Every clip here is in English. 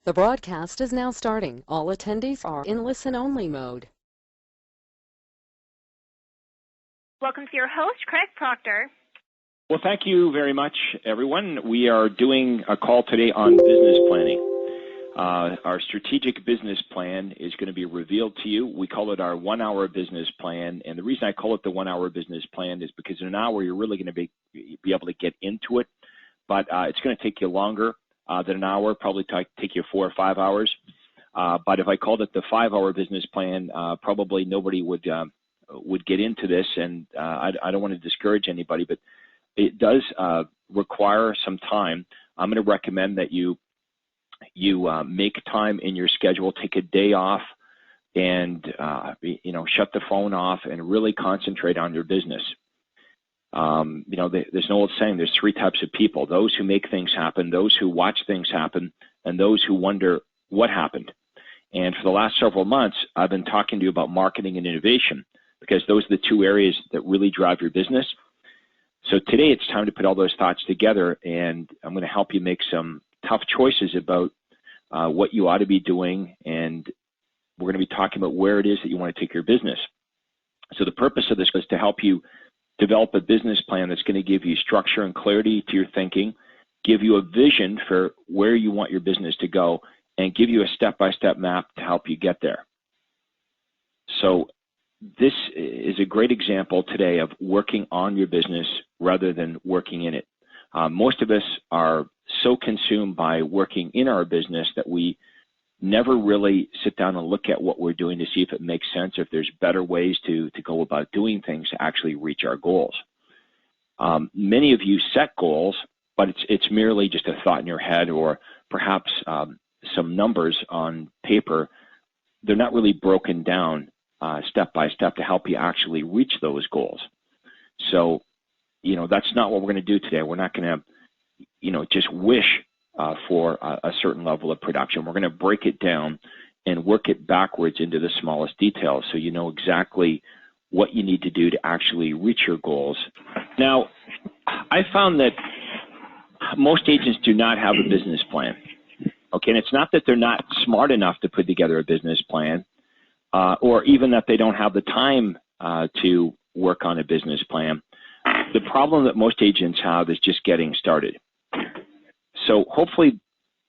The broadcast is now starting. All attendees are in listen-only mode. Welcome to your host, Craig Proctor. Well, thank you very much, everyone. We are doing a call today on business planning. Our strategic business plan is going to be revealed to you. We call it our 1-hour business plan, and the reason I call it the 1-hour business plan is because in an hour you're really going to be able to get into it, but it's going to take you longer than an hour, probably take you 4 or 5 hours. But if I called it the 5-hour business plan, probably nobody would get into this, and I don't want to discourage anybody, but it does require some time. I'm going to recommend that you make time in your schedule, take a day off, and shut the phone off and really concentrate on your business. There's an old saying, there's 3 types of people: those who make things happen, those who watch things happen, and those who wonder what happened. And for the last several months, I've been talking to you about marketing and innovation, because those are the 2 areas that really drive your business. So today it's time to put all those thoughts together, and I'm going to help you make some tough choices about what you ought to be doing, and we're going to be talking about where it is that you want to take your business. So the purpose of this is to help you develop a business plan that's going to give you structure and clarity to your thinking, give you a vision for where you want your business to go, and give you a step-by-step map to help you get there. So this is a great example today of working on your business rather than working in it. Most of us are so consumed by working in our business that we never really sit down and look at what we're doing to see if it makes sense, if there's better ways to go about doing things to actually reach our goals. Many of you set goals, but it's merely just a thought in your head, or perhaps some numbers on paper. They're not really broken down step by step to help you actually reach those goals. So, that's not what we're going to do today. We're not going to, just wish for a certain level of production. We're going to break it down and work it backwards into the smallest details, so you know exactly what you need to do to actually reach your goals. Now, I found that most agents do not have a business plan. Okay, and it's not that they're not smart enough to put together a business plan, or even that they don't have the time to work on a business plan. The problem that most agents have is just getting started. So hopefully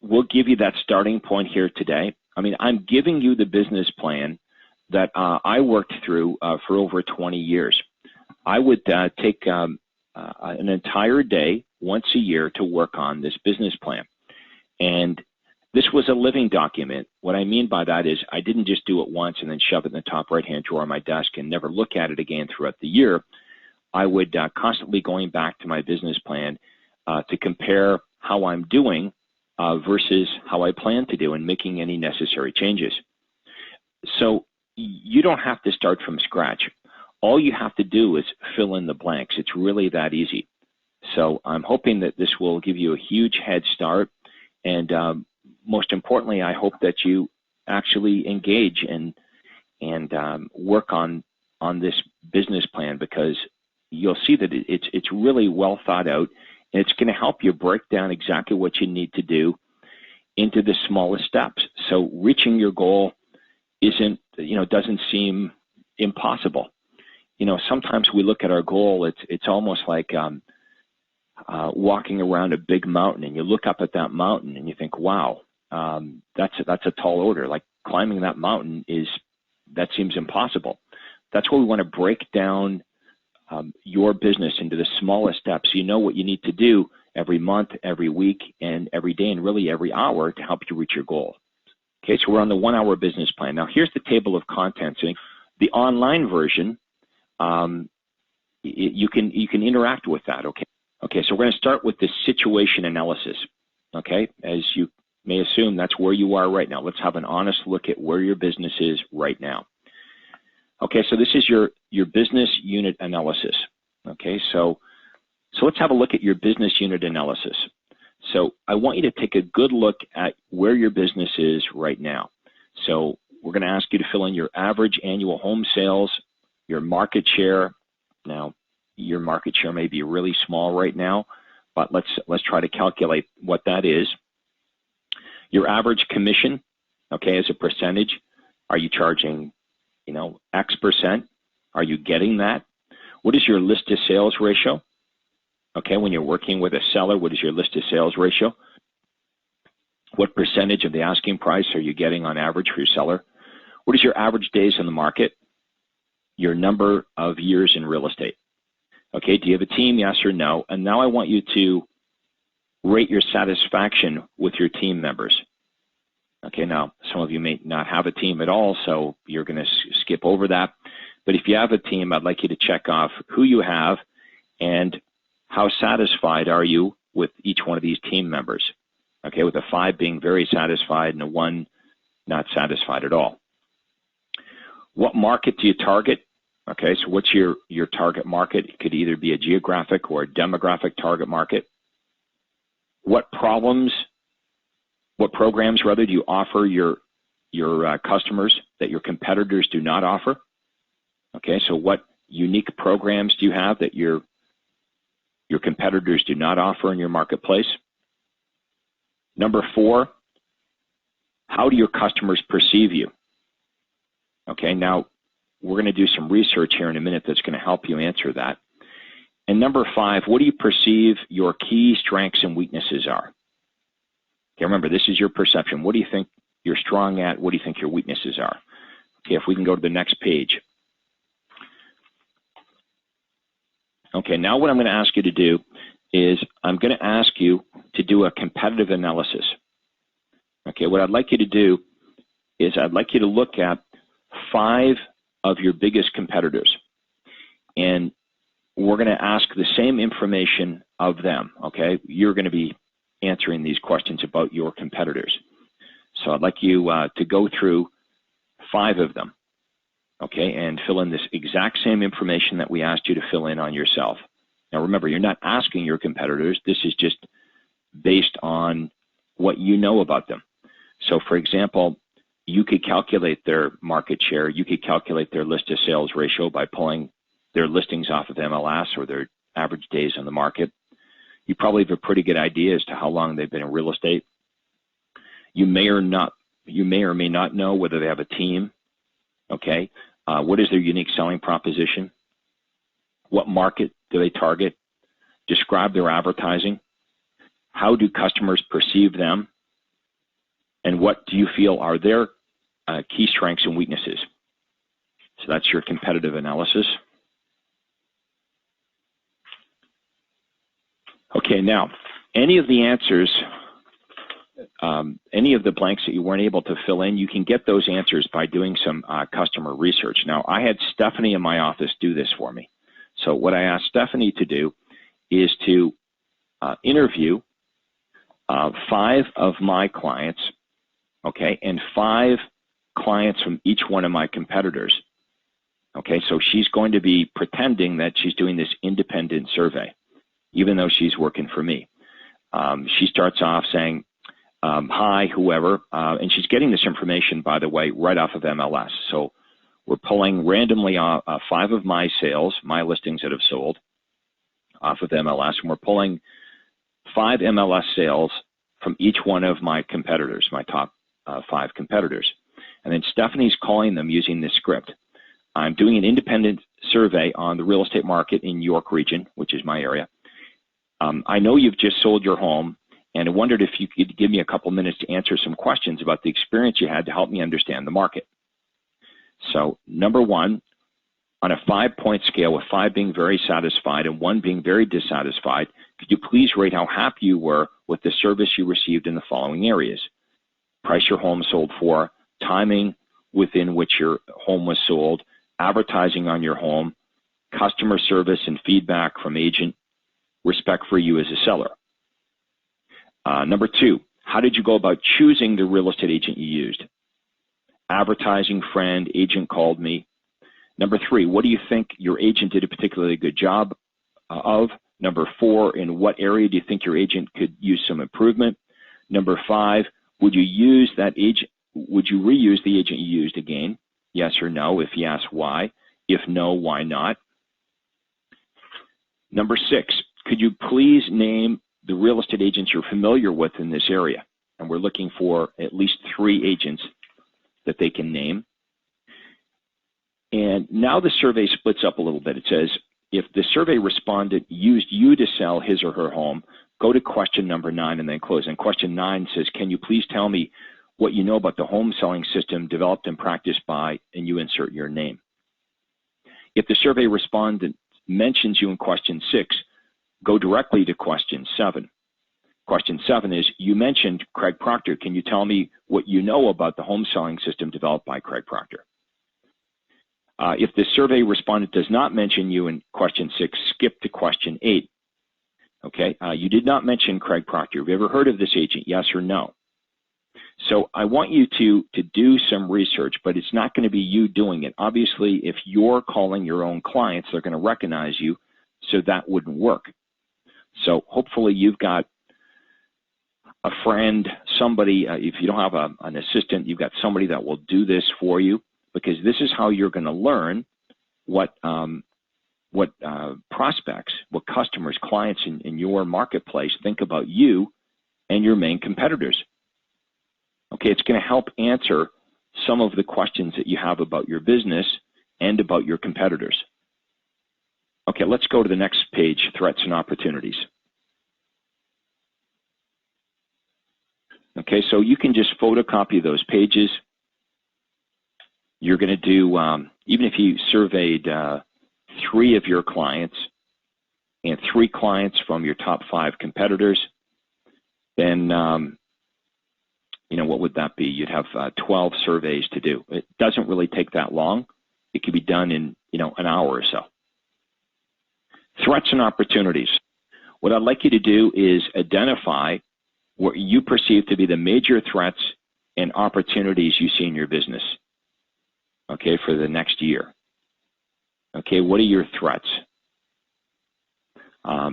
we'll give you that starting point here today. I mean, I'm giving you the business plan that I worked through for over 20 years. I would take an entire day once a year to work on this business plan. And this was a living document. What I mean by that is I didn't just do it once and then shove it in the top right-hand drawer of my desk and never look at it again throughout the year. I would constantly going back to my business plan to compare how I'm doing versus how I plan to do, and making any necessary changes. So you don't have to start from scratch. All you have to do is fill in the blanks. It's really that easy. So I'm hoping that this will give you a huge head start, and most importantly, I hope that you actually engage and work on this business plan, because you'll see that it's really well thought out, and it's going to help you break down exactly what you need to do into the smallest steps. So reaching your goal doesn't seem impossible. Sometimes we look at our goal, it's almost like walking around a big mountain, and you look up at that mountain and you think, wow, that's a tall order. Like climbing that mountain that seems impossible. That's why we want to break down your business into the smallest steps, so you know what you need to do every month, every week, and every day, and really every hour to help you reach your goal. Okay, so we're on the 1-hour business plan. Now here's the table of contents. The online version, you can interact with that. Okay, so we're going to start with the situation analysis. Okay, as you may assume, that's where you are right now. Let's have an honest look at where your business is right now. Okay, so this is your business unit analysis. Okay, so let's have a look at your business unit analysis. So I want you to take a good look at where your business is right now. So we're going to ask you to fill in your average annual home sales, your market share. Now, your market share may be really small right now, but let's try to calculate what that is. Your average commission, okay, as a percentage. Are you charging, X percent? Are you getting that? What is your list to sales ratio? Okay, when you're working with a seller, what is your list to sales ratio? What percentage of the asking price are you getting on average for your seller? What is your average days on the market? Your number of years in real estate. Okay, do you have a team, yes or no? And now I want you to rate your satisfaction with your team members. Okay, now some of you may not have a team at all, so you're going to skip over that. But if you have a team, I'd like you to check off who you have and how satisfied are you with each one of these team members. Okay, with a 5 being very satisfied and a 1 not satisfied at all. What market do you target? Okay, so what's your target market? It could either be a geographic or a demographic target market. What programs rather do you offer your customers that your competitors do not offer? Okay, so what unique programs do you have that your competitors do not offer in your marketplace? Number 4, how do your customers perceive you? Okay, now we're going to do some research here in a minute that's going to help you answer that. And number 5, what do you perceive your key strengths and weaknesses are? Okay, remember, this is your perception. What do you think you're strong at? What do you think your weaknesses are? Okay, if we can go to the next page. Okay, now what I'm going to ask you to do is I'm going to ask you to do a competitive analysis. Okay, what I'd like you to do is I'd like you to look at 5 of your biggest competitors. And we're going to ask the same information of them, okay? You're going to be answering these questions about your competitors. So I'd like you to go through 5 of them, okay, and fill in this exact same information that we asked you to fill in on yourself. Now remember, you're not asking your competitors. This is just based on what you know about them. So for example, you could calculate their market share. You could calculate their list to sales ratio by pulling their listings off of MLS or their average days on the market. You probably have a pretty good idea as to how long they've been in real estate. You may or may not know whether they have a team. Okay, what is their unique selling proposition? What market do they target? Describe their advertising. How do customers perceive them? And what do you feel are their key strengths and weaknesses? So that's your competitive analysis. Okay, now, any of the answers, any of the blanks that you weren't able to fill in, you can get those answers by doing some customer research. Now, I had Stephanie in my office do this for me. So what I asked Stephanie to do is to interview 5 of my clients, okay, and 5 clients from each one of my competitors. Okay, so she's going to be pretending that she's doing this independent survey, even though she's working for me. She starts off saying, hi, whoever, and she's getting this information, by the way, right off of MLS. So we're pulling randomly 5 of my sales, my listings that have sold, off of MLS, and we're pulling 5 MLS sales from each one of my competitors, my top 5 competitors. And then Stephanie's calling them using this script. I'm doing an independent survey on the real estate market in York region, which is my area. I know you've just sold your home, and I wondered if you could give me a couple minutes to answer some questions about the experience you had to help me understand the market. So number 1, on a 5-point scale, with 5 being very satisfied and 1 being very dissatisfied, could you please rate how happy you were with the service you received in the following areas? Price your home sold for, timing within which your home was sold, advertising on your home, customer service and feedback from agent, respect for you as a seller. Number 2, how did you go about choosing the real estate agent you used? Advertising, friend, agent called me. Number 3, what do you think your agent did a particularly good job of? Number 4, in what area do you think your agent could use some improvement? Number 5, would you use that agent? Would you reuse the agent you used again? Yes or no? If yes, why? If no, why not? Number 6, could you please name the real estate agents you're familiar with in this area? and we're looking for at least 3 agents that they can name. And now the survey splits up a little bit. It says, if the survey respondent used you to sell his or her home, go to question number 9 and then close. And question 9 says, can you please tell me what you know about the home selling system developed and practiced by, and you insert your name. If the survey respondent mentions you in question 6, go directly to question 7. Question 7 is, you mentioned Craig Proctor. Can you tell me what you know about the home selling system developed by Craig Proctor? If the survey respondent does not mention you in question 6, skip to question 8. Okay, you did not mention Craig Proctor. Have you ever heard of this agent? Yes or no? So I want you to do some research, but it's not going to be you doing it. Obviously, if you're calling your own clients, they're going to recognize you, so that wouldn't work. So hopefully you've got a friend, somebody, if you don't have an assistant, you've got somebody that will do this for you, because this is how you're going to learn what prospects, what customers, clients in your marketplace think about you and your main competitors. Okay, it's going to help answer some of the questions that you have about your business and about your competitors. Okay, let's go to the next page, threats and opportunities. Okay, so you can just photocopy those pages. You're going to do, even if you surveyed 3 of your clients and 3 clients from your top 5 competitors, then you know, what would that be? You'd have 12 surveys to do. It doesn't really take that long. It can be done in, you know, an hour or so. Threats and opportunities. What I'd like you to do is identify what you perceive to be the major threats and opportunities you see in your business, okay, for the next year. Okay, what are your threats?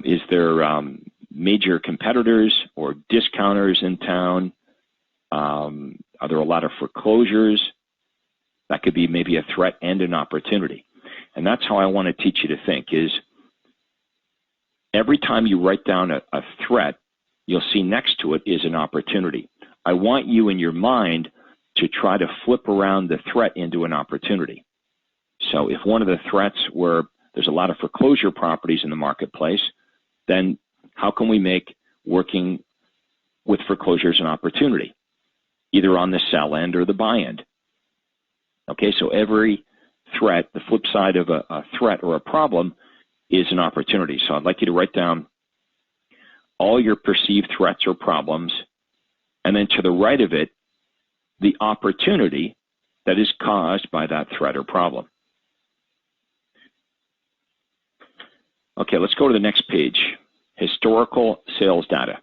Is there major competitors or discounters in town? Are there a lot of foreclosures? That could be maybe a threat and an opportunity. And that's how I want to teach you to think, is every time you write down a threat, you'll see next to it is an opportunity. I want you in your mind to try to flip around the threat into an opportunity. So if one of the threats were there's a lot of foreclosure properties in the marketplace, then how can we make working with foreclosures an opportunity, either on the sell end or the buy end? Okay, so every threat, the flip side of a threat or a problem is an opportunity. So I'd like you to write down all your perceived threats or problems, and then to the right of it, the opportunity that is caused by that threat or problem. Okay, let's go to the next page, historical sales data.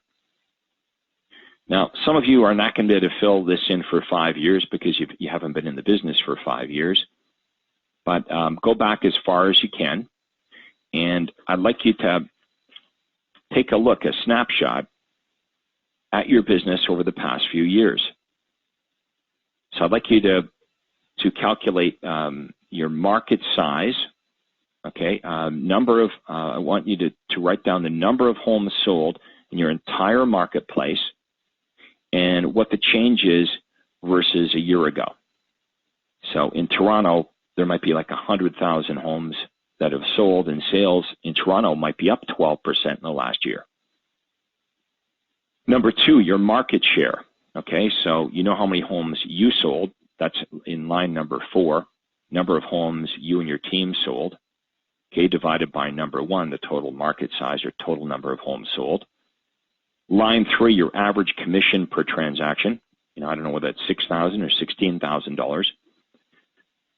Now, some of you are not going to be able to fill this in for 5 years because you haven't been in the business for 5 years, but go back as far as you can, and I'd like you to take a look, a snapshot at your business over the past few years. So I'd like you to calculate your market size, okay, I want you to write down the number of homes sold in your entire marketplace and what the change is versus a year ago. So in Toronto, there might be like 100,000 homes that have sold, and sales in Toronto might be up 12% in the last year. Number 2, your market share. Okay, so you know how many homes you sold. That's in line number 4. Number of homes you and your team sold. Okay, divided by number 1, the total market size or total number of homes sold. Line 3, your average commission per transaction. You know, I don't know whether that's $6,000 or $16,000.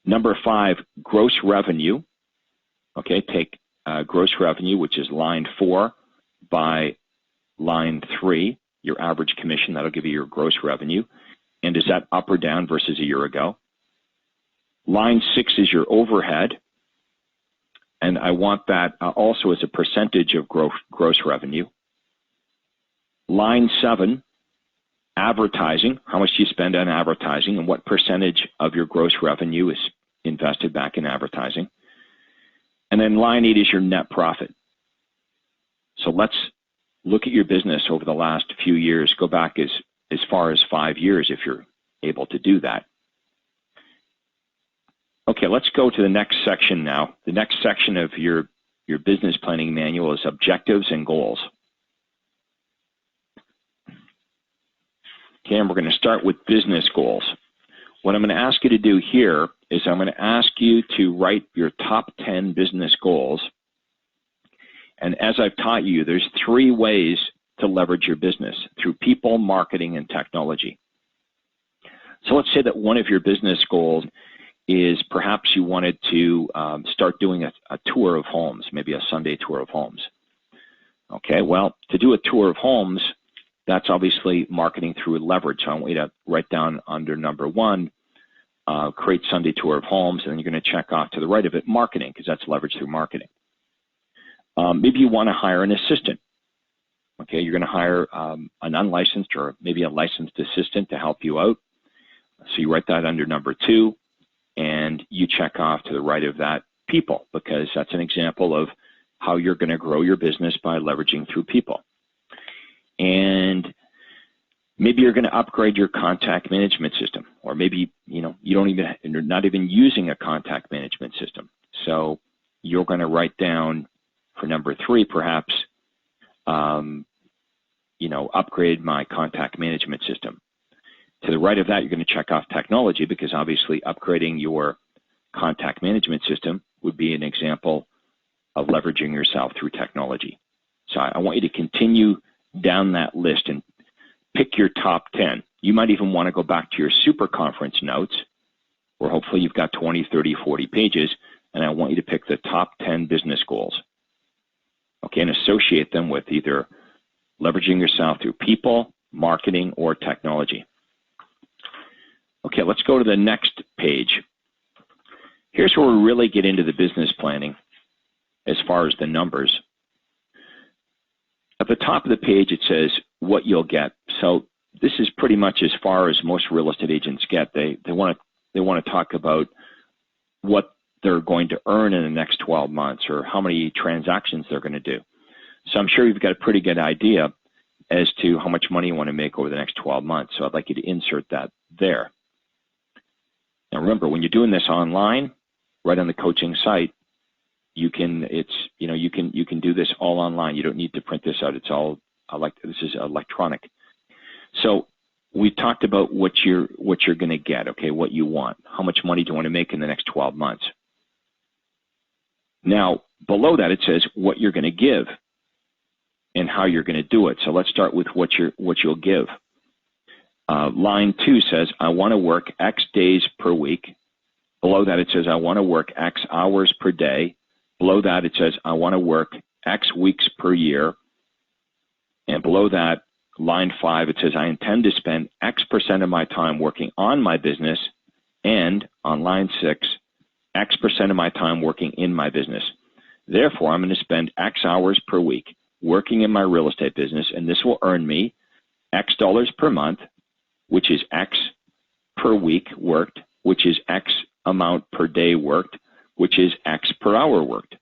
Number 5, gross revenue. Okay, take gross revenue, which is line 4, by line 3, your average commission. That'll give you your gross revenue. And is that up or down versus a year ago? Line 6 is your overhead. And I want that also as a percentage of gross revenue. Line 7, advertising. How much do you spend on advertising, and what percentage of your gross revenue is invested back in advertising? And then line 8 is your net profit. So let's look at your business over the last few years. Go back as as far as 5 years if you're able to do that. Okay, let's go to the next section now. The next section of your business planning manual is objectives and goals. Okay, and we're going to start with business goals. What I'm going to ask you to do here is I'm going to ask you to write your top 10 business goals. And as I've taught you, there's 3 ways to leverage your business: through people, marketing, and technology. So let's say that one of your business goals is perhaps you wanted to start doing a tour of homes, maybe a Sunday tour of homes. Okay, well, to do a tour of homes, that's obviously marketing through leverage. So I want you to write down under number 1, create Sunday tour of homes, and then you're going to check off to the right of it, marketing, because that's leverage through marketing. Maybe you want to hire an assistant. Okay, you're going to hire an unlicensed or maybe a licensed assistant to help you out. So you write that under number 2, and you check off to the right of that, people, because that's an example of how you're going to grow your business by leveraging through people. And maybe you're going to upgrade your contact management system, or maybe you're not even using a contact management system. So you're going to write down for number 3, perhaps, upgrade my contact management system. To the right of that, you're going to check off technology, because obviously upgrading your contact management system would be an example of leveraging yourself through technology. So I want you to continue down that list and pick your top 10. You might even want to go back to your super conference notes, where hopefully you've got 20, 30, 40 pages, and I want you to pick the top 10 business goals. Okay, and associate them with either leveraging yourself through people, marketing, or technology. Okay, let's go to the next page. Here's where we really get into the business planning as far as the numbers. At the top of the page, it says what you'll get. So this is pretty much as far as most real estate agents get. They want to talk about what they're going to earn in the next 12 months or how many transactions they're going to do. So I'm sure you've got a pretty good idea as to how much money you want to make over the next 12 months. So I'd like you to insert that there. Now remember, when you're doing this online, right on the coaching site, you can do this all online. You don't need to print this out. It's all this is electronic. So we talked about what you're going to get. Okay, what you want. How much money do you want to make in the next 12 months? Now below that it says what you're going to give and how you're going to do it. So let's start with what you'll give. Line 2 says, I want to work X days per week. Below that, it says, I want to work X hours per day. Below that, it says, I want to work X weeks per year. And below that, line 5, it says, I intend to spend X% of my time working on my business. And on line 6, X% of my time working in my business. Therefore, I'm going to spend X hours per week working in my real estate business, and this will earn me X dollars per month, which is X per week worked, which is X amount per day worked, which is X per hour worked.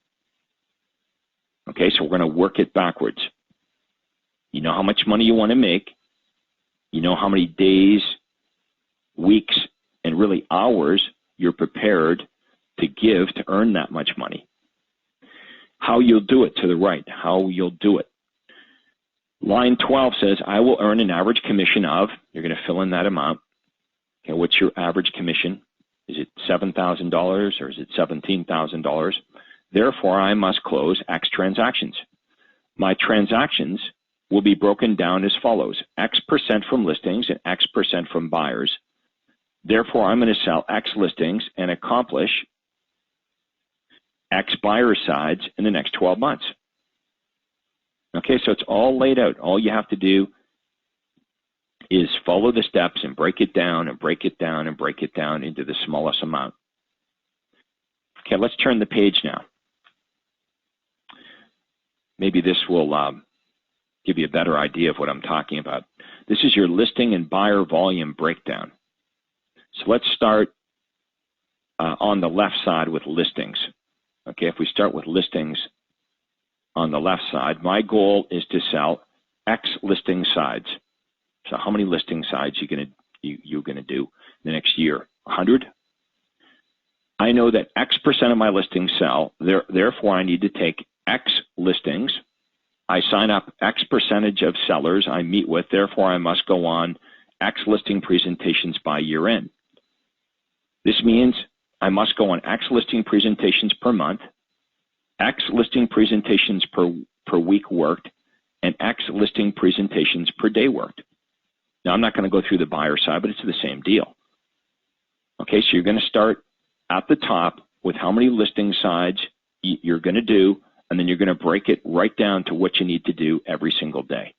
Okay, so we're going to work it backwards. You know how much money you want to make. You know how many days, weeks, and really hours you're prepared to give to earn that much money. How you'll do it to the right, how you'll do it. Line 12 says, I will earn an average commission of, you're going to fill in that amount. Okay, what's your average commission? Is it $7,000 or is it $17,000? Therefore, I must close X transactions. My transactions will be broken down as follows: X% from listings and X% from buyers. Therefore, I'm going to sell X listings and accomplish X buyer sides in the next 12 months. Okay, so it's all laid out. All you have to do is follow the steps and break it down and break it down and break it down into the smallest amount. Okay, let's turn the page now. Maybe this will give you a better idea of what I'm talking about. This is your listing and buyer volume breakdown. So let's start on the left side with listings. Okay, if we start with listings on the left side, my goal is to sell X listing sides. So how many listing sides you're gonna do the next year? 100? I know that X% of my listings sell, therefore I need to take X listings. I sign up X percentage of sellers I meet with, therefore I must go on X listing presentations by year end. This means I must go on X listing presentations per month, X listing presentations per week worked, and X listing presentations per day worked. Now, I'm not going to go through the buyer side, but it's the same deal. Okay, so you're going to start at the top with how many listing sides you're going to do, and then you're going to break it right down to what you need to do every single day.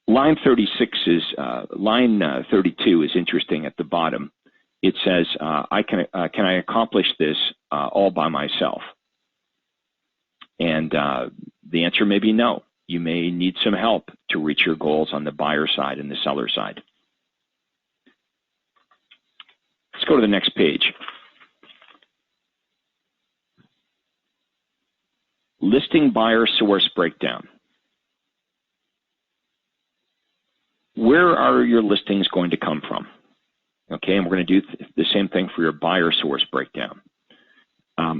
Line 32 is interesting at the bottom. It says, can I accomplish this all by myself? And the answer may be no. You may need some help to reach your goals on the buyer side and the seller side. Let's go to the next page. Listing buyer source breakdown. Where are your listings going to come from? Okay, and we're going to do the same thing for your buyer source breakdown.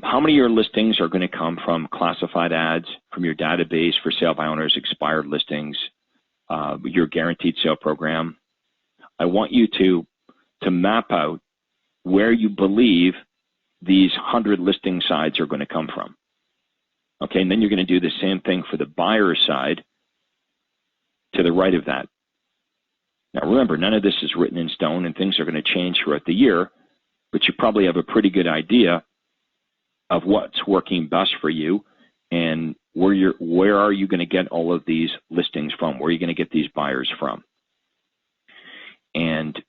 How many of your listings are going to come from classified ads, from your database for sale by owners, expired listings, your guaranteed sale program? I want you to map out where you believe these 100 listing sides are going to come from. Okay, and then you're going to do the same thing for the buyer side to the right of that. Now remember, none of this is written in stone and things are going to change throughout the year, but you probably have a pretty good idea of what's working best for you and where are you going to get all of these listings from? Where are you going to get these buyers from? And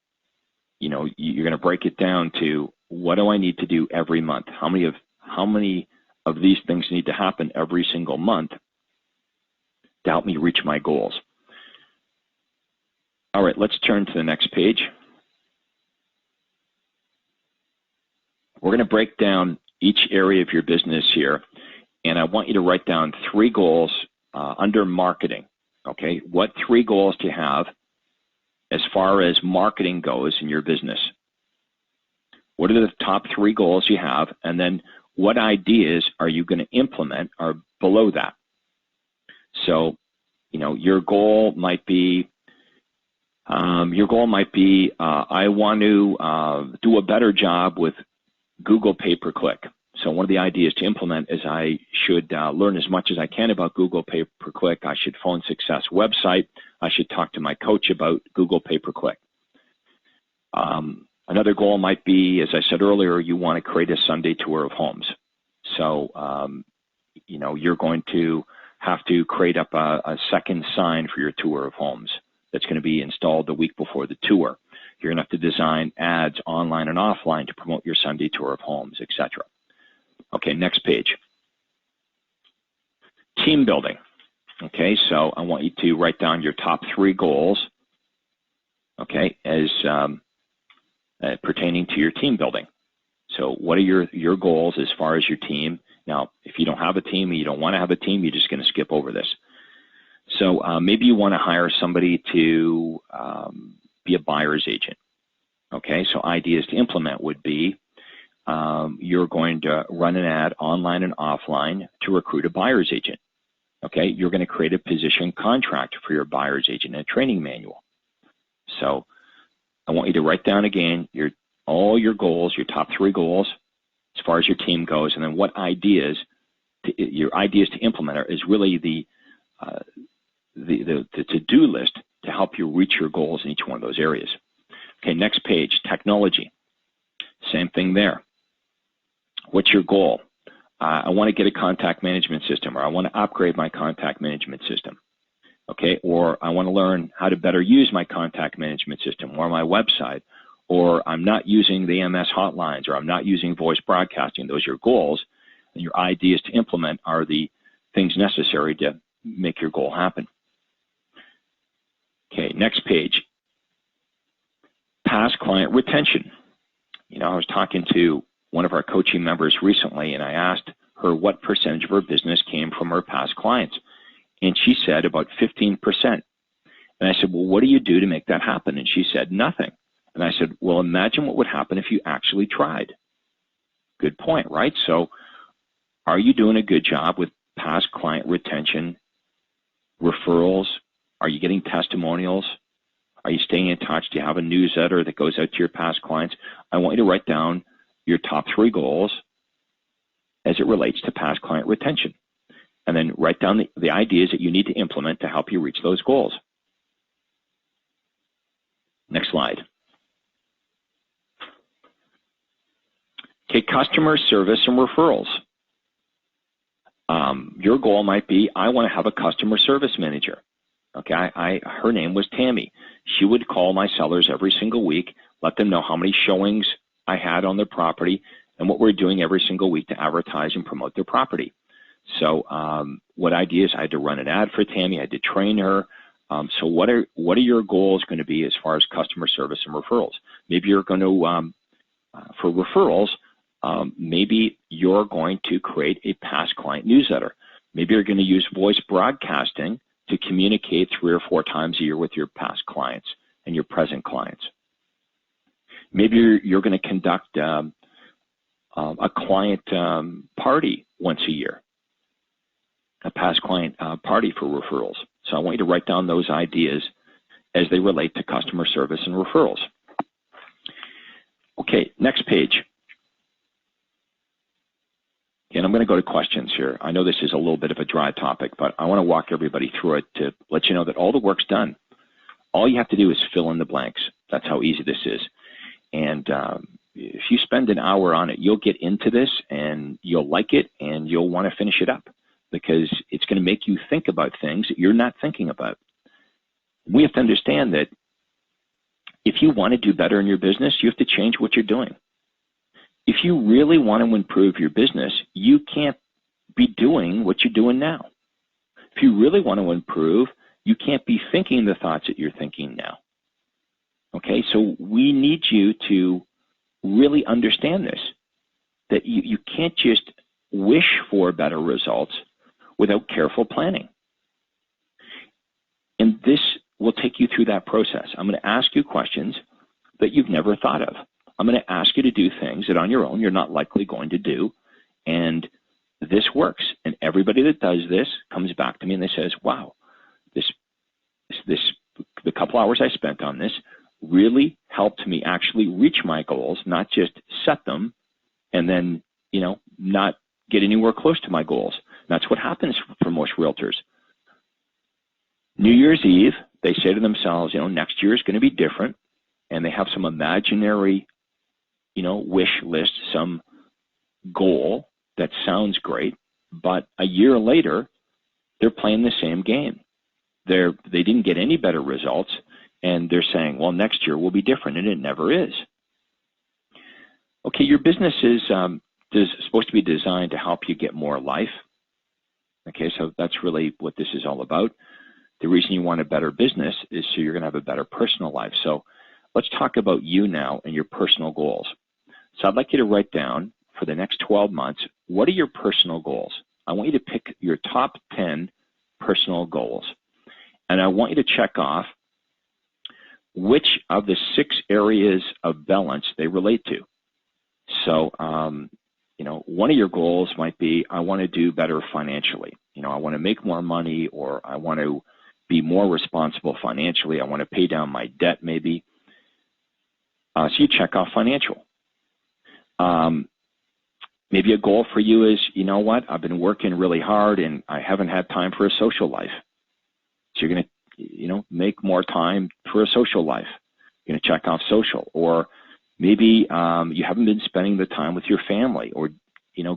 you know, you're going to break it down to what do I need to do every month? How many of these things need to happen every single month to help me reach my goals? All right, let's turn to the next page. We're going to break down each area of your business here, and I want you to write down 3 goals under marketing, okay? What 3 goals do you have as far as marketing goes in your business? What are the top 3 goals you have, and then what ideas are you going to implement are below that? So, you know, your goal might be, I want to do a better job with Google pay-per-click. So one of the ideas to implement is I should learn as much as I can about Google pay-per-click. I should phone Success website. I should talk to my coach about Google pay-per-click. Another goal might be, as I said earlier, you want to create a Sunday tour of homes. So, you know, you're going to have to create up a second sign for your tour of homes that's going to be installed the week before the tour. You're going to have to design ads online and offline to promote your Sunday tour of homes, etc. Okay, next page. Team building. Okay, so I want you to write down your top 3 goals, okay, as pertaining to your team building. So what are your goals as far as your team? Now, if you don't have a team and you don't want to have a team, you're just going to skip over this. So maybe you want to hire somebody to be a buyer's agent. Okay, so ideas to implement would be you're going to run an ad online and offline to recruit a buyer's agent. Okay, you're going to create a position contract for your buyer's agent and a training manual. So I want you to write down again all your goals, your top 3 goals as far as your team goes, and then what ideas, your ideas to implement is really the to-do list to help you reach your goals in each one of those areas. Okay, next page, technology. Same thing there. What's your goal? I want to get a contact management system, or I want to upgrade my contact management system. Okay, or I want to learn how to better use my contact management system or my website, or I'm not using the AMS hotlines, or I'm not using voice broadcasting. Those are your goals, and your ideas to implement are the things necessary to make your goal happen. Okay, next page. Past client retention. You know, I was talking to one of our coaching members recently, and I asked her what percentage of her business came from her past clients. And she said about 15%. And I said, well, what do you do to make that happen? And she said, nothing. And I said, well, imagine what would happen if you actually tried. Good point, right? So are you doing a good job with past client retention, referrals? Are you getting testimonials? Are you staying in touch? Do you have a newsletter that goes out to your past clients? I want you to write down your top 3 goals as it relates to past client retention. And then write down the ideas that you need to implement to help you reach those goals. Next slide. Okay, customer service and referrals. Your goal might be, I want to have a customer service manager. Okay, her name was Tammy. She would call my sellers every single week, let them know how many showings I had on their property and what we're doing every single week to advertise and promote their property. So what I did is I had to run an ad for Tammy. I had to train her. So what are your goals going to be as far as customer service and referrals? Maybe you're going to, for referrals, maybe you're going to create a past client newsletter. Maybe you're going to use voice broadcasting to communicate 3 or 4 times a year with your past clients and your present clients. Maybe you're going to conduct a client party once a year, a past client party for referrals. So I want you to write down those ideas as they relate to customer service and referrals. Okay, next page. And I'm going to go to questions here. I know this is a little bit of a dry topic, but I want to walk everybody through it to let you know that all the work's done. All you have to do is fill in the blanks. That's how easy this is. And if you spend an hour on it, you'll get into this and you'll like it and you'll want to finish it up because it's going to make you think about things that you're not thinking about. We have to understand that if you want to do better in your business, you have to change what you're doing. If you really want to improve your business, you can't be doing what you're doing now. If you really want to improve, you can't be thinking the thoughts that you're thinking now. Okay, so we need you to really understand this, that you can't just wish for better results without careful planning. And this will take you through that process. I'm going to ask you questions that you've never thought of. I'm going to ask you to do things that on your own you're not likely going to do, and this works. And everybody that does this comes back to me and they says, wow, the couple hours I spent on this really helped me actually reach my goals, not just set them and then, not get anywhere close to my goals. That's what happens for most realtors. New Year's Eve, they say to themselves, next year is going to be different, and they have some imaginary wish list, some goal that sounds great, but a year later, they're playing the same game. They didn't get any better results, and they're saying, well, next year will be different, and it never is. Okay, your business is supposed to be designed to help you get more life. Okay, so that's really what this is all about. The reason you want a better business is so you're going to have a better personal life. So let's talk about you now and your personal goals. So I'd like you to write down for the next 12 months, what are your personal goals? I want you to pick your top 10 personal goals. And I want you to check off which of the 6 areas of balance they relate to. So, one of your goals might be, I want to do better financially. I want to make more money, or I want to be more responsible financially. I want to pay down my debt maybe. So you check off financial. Maybe a goal for you is, I've been working really hard and I haven't had time for a social life. So you're going to, make more time for a social life. You're going to check off social. Or maybe you haven't been spending the time with your family, or,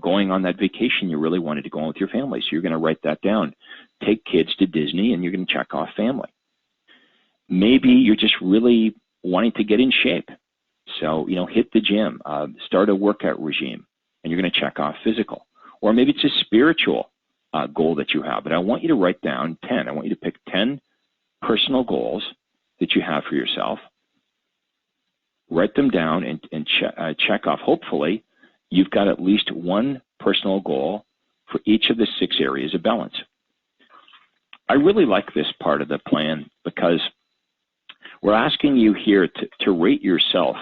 going on that vacation you really wanted to go on with your family. So you're going to write that down. Take kids to Disney, and you're going to check off family. Maybe you're just really wanting to get in shape. So, hit the gym, start a workout regime, and you're going to check off physical. Or maybe it's a spiritual goal that you have. But I want you to write down 10. I want you to pick 10 personal goals that you have for yourself. Write them down and check off. Hopefully, you've got at least one personal goal for each of the 6 areas of balance. I really like this part of the plan because we're asking you here to rate yourself.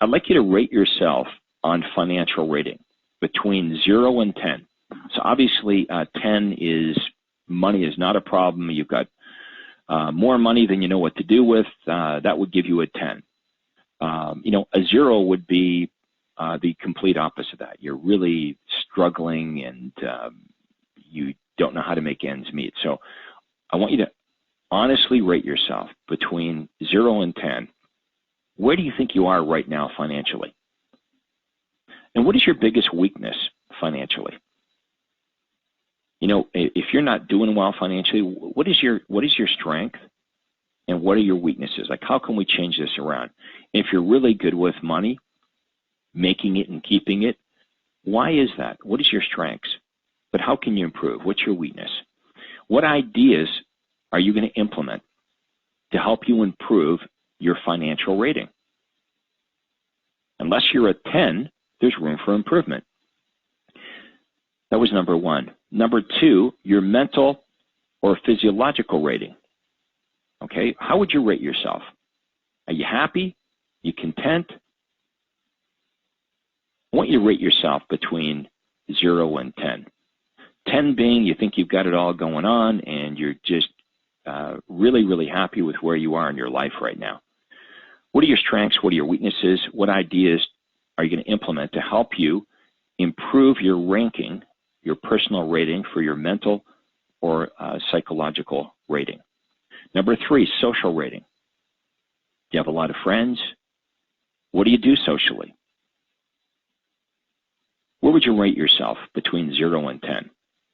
I'd like you to rate yourself on financial rating between 0 and 10. So obviously 10 is money is not a problem. You've got more money than you know what to do with. That would give you a 10. A 0 would be the complete opposite of that. You're really struggling and you don't know how to make ends meet. So I want you to honestly rate yourself between 0 and 10. Where do you think you are right now financially? And what is your biggest weakness financially? If you're not doing well financially, what is your strength and what are your weaknesses? Like, how can we change this around? If you're really good with money, making it and keeping it, why is that? What is your strengths? But how can you improve? What's your weakness? What ideas are you going to implement to help you improve your financial rating? Unless you're a 10, there's room for improvement. That was number 1. Number 2, your mental or physiological rating. Okay, how would you rate yourself? Are you happy? You content? I want you to rate yourself between 0 and 10. 10 being you think you've got it all going on and you're just really, really happy with where you are in your life right now. What are your strengths? What are your weaknesses? What ideas are you going to implement to help you improve your ranking, your personal rating for your mental or psychological rating? Number 3, social rating. Do you have a lot of friends? What do you do socially? Where would you rate yourself between 0 and 10?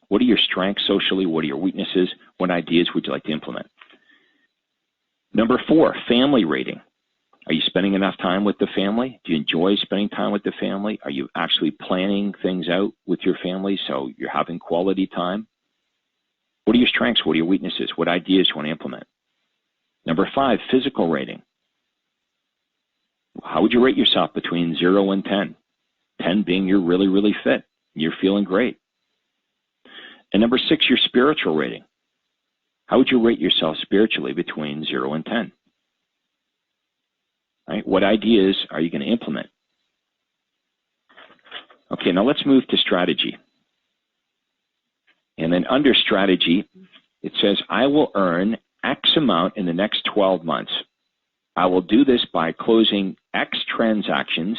What are your strengths socially? What are your weaknesses? What ideas would you like to implement? Number 4, family rating. Are you spending enough time with the family? Do you enjoy spending time with the family? Are you actually planning things out with your family so you're having quality time? What are your strengths? What are your weaknesses? What ideas do you want to implement? Number 5, physical rating. How would you rate yourself between 0 and 10? 10 being you're really, really fit. You're feeling great. And number 6, your spiritual rating. How would you rate yourself spiritually between 0 and 10? Right? What ideas are you going to implement? Okay, now let's move to strategy. And then under strategy, it says, I will earn X amount in the next 12 months. I will do this by closing X transactions,